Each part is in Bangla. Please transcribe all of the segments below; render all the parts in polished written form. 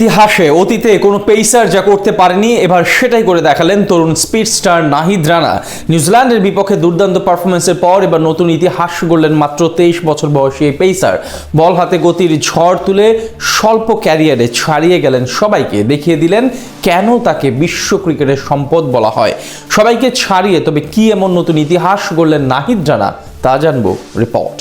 ইতিহাসে অতীতে কোনো পেসার যা করতে পারেনি এবার সেটাই করে দেখালেন তরুণ স্পিড স্টার নাহিদ রানা। নিউজিল্যান্ডের বিপক্ষে দুর্দান্ত পারফরমেন্সের পর এবার নতুন ইতিহাস গড়লেন মাত্র 23 বছর বয়সী এই পেসার। বল হাতে গতির ঝড় তুলে স্বল্প ক্যারিয়ারে ছাড়িয়ে গেলেন সবাইকে, দেখিয়ে দিলেন কেন তাকে বিশ্ব ক্রিকেটের সম্পদ বলা হয়। সবাইকে ছাড়িয়ে তবে কি এমন নতুন ইতিহাস গড়লেন নাহিদ রানা, তা জানবো রিপোর্ট।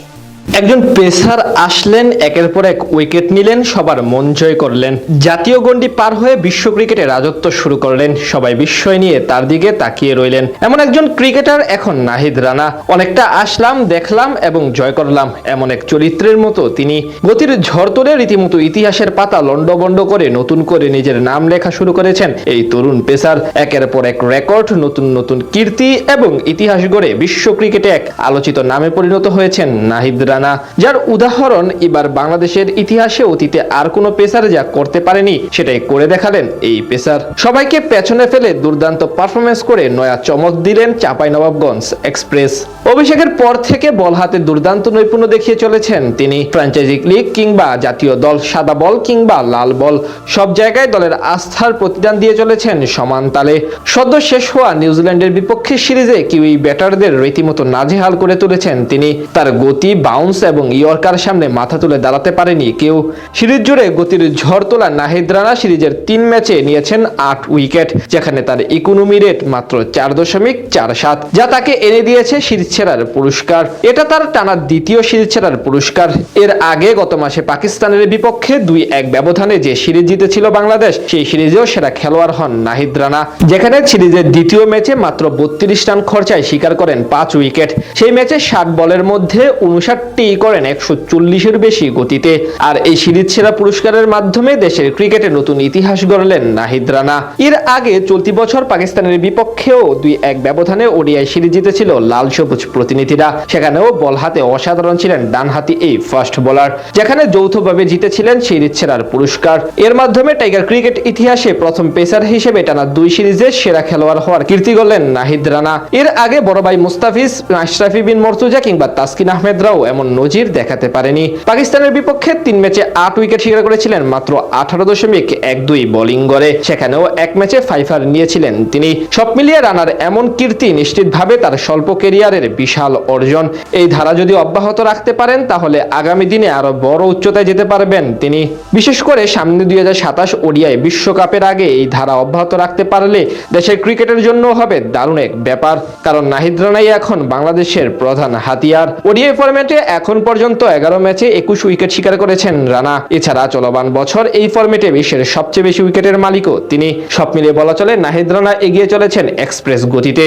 একজন পেসার আসলেন, একের পর এক উইকেট নিলেন, সবার মন জয় করলেন, জাতীয় গণ্ডি পার হয়ে বিশ্ব ক্রিকেটে রাজত্ব শুরু করলেন। সবাই বিস্ময় নিয়ে তার দিকে তাকিয়ে রইলেন। এমন একজন ক্রিকেটার এখন নাহিদ রানা। অনেকটা আসলাম, দেখলাম এবং জয় করলাম এমন এক চরিত্রের মতো তিনি। গতির ঝড় তুলে রীতিমতো ইতিহাসের পাতা লন্ডভন্ড করে নতুন করে নিজের নাম লেখা শুরু করেছেন এই তরুণ পেসার। একের পর এক রেকর্ড, নতুন নতুন কীর্তি এবং ইতিহাস গড়ে বিশ্ব ক্রিকেটে এক আলোচিত নামে পরিণত হয়েছেন নাহিদ রানা, যার উদাহরণ এবার বাংলাদেশের ইতিহাসে অতীতে আর কোনো পেসার যা করতে পারেনি সেটাই করে দেখালেন এই পেসার। সবাইকে পেছনে ফেলে দুর্দান্ত পারফরমেন্স করে নয়া চমক দিলেন চাঁপাইনবাবগঞ্জ এক্সপ্রেস। অভিষেকের পর থেকে বল হাতে দুর্দান্ত নৈপুণ্য দেখিয়ে চলেছেন তিনি। ফ্র্যাঞ্চাইজি লিগ কিংবা জাতীয় দল, সাদা বল কিংবা লাল বল, সব জায়গায় দলের আস্থার প্রতিদান দিয়ে চলেছেন সমান তালে। সদ্য শেষ হওয়া নিউজিল্যান্ডের বিপক্ষে সিরিজে কিউই ব্যাটারদের রীতিমতো নাজেহাল করে তুলেছেন তিনি। তার গতি, বাউন্স এবং ইয়র্কার সামনে মাথা তুলে দাঁড়াতে পারেনি কেউ। সিরিজ জুড়ে গতির ঝড় তোলা নাহিদ রানা সিরিজের 3 ম্যাচে নিয়েছেন 8 উইকেট, যেখানে তার ইকোনমি রেট মাত্র 4.47, যা তাকে এনে দিয়েছে সিরিজ সেরার পুরস্কার। এটা তার টানা দ্বিতীয় সিরিজ সেরার পুরস্কার। এর আগে গত মাসে পাকিস্তানের বিপক্ষে 2-1 ব্যবধানে যে সিরিজ জিতেছিল বাংলাদেশ, সেই সিরিজেও সেরা খেলোয়াড় হন নাহিদ রানা, যেখানে সিরিজের দ্বিতীয় ম্যাচে মাত্র 32 রান খরচায় শিকার করেন 5 উইকেট। সেই ম্যাচে 60 বলের মধ্যে 59টি করেন 140-এর বেশি গতিতে। আর এই সিরিজ সেরা পুরস্কারের মাধ্যমে দেশের ক্রিকেটে নতুন ইতিহাস গড়লেন নাহিদ রানা। এর আগে চলতি বছর পাকিস্তানের বিপক্ষেও 2-1 ব্যবধানে ওডিআই সিরিজ জিতেছিল লাল সবুজ প্রতিনিধিরা। সেখানেও বল হাতে অসাধারণ ছিলেন ডানহাতি এই ফাস্ট বোলার, যেখানে যৌথভাবে জিতেছিলেন সিরিজ সেরার পুরস্কার। এর মাধ্যমে টাইগার ক্রিকেট ইতিহাসে প্রথম পেসার হিসেবে টানা 2 সিরিজে সেরা খেলোয়াড় হওয়ার কীর্তি গড়লেন নাহিদ রানা। এর আগে বড় ভাই মুস্তাফিজ, আশরাফি বিন মর্তুজা কিংবা তাসকিন আহমেদরাও এমন নজির দেখাতে পারেনি। পাকিস্তানের বিপক্ষে 3 ম্যাচে 8 উইকেট শিকার করেছিলেন মাত্র 18.12 বোলিং গড়ে। সেখানেও 1 ম্যাচে 5 নিয়েছিলেন তিনি। সব মিলিয়ে রানার এমন কীর্তি নিশ্চিতভাবে তার স্বল্প ক্যারিয়ারের বিশাল অর্জন। এই ধারা যদি অব্যাহত রাখতে পারেন তাহলে আগামী দিনে আরো বড় উচ্চতায় যেতে পারবেন তিনি। বিশেষ করে সামনে 2027 ওডিআই বিশ্বকাপের আগে এই ধারা অব্যাহত রাখতে পারলে দেশের ক্রিকেটের জন্য হবে দারুণ এক ব্যাপার। কারণ নাহিদ রানাই এখন বাংলাদেশের প্রধান হাতিয়ার। ওডিআই ফরম্যাটে এখন পর্যন্ত 11 ম্যাচে 21 উইকেট শিকার করেছেন রানা। এছাড়া চলমান বছর এই ফরম্যাটে বিশ্বের সবচেয়ে বেশি উইকেটের মালিকও তিনি। সব মিলিয়ে বলা চলে নাহিদ রানা এগিয়ে চলেছেন এক্সপ্রেস গতিতে।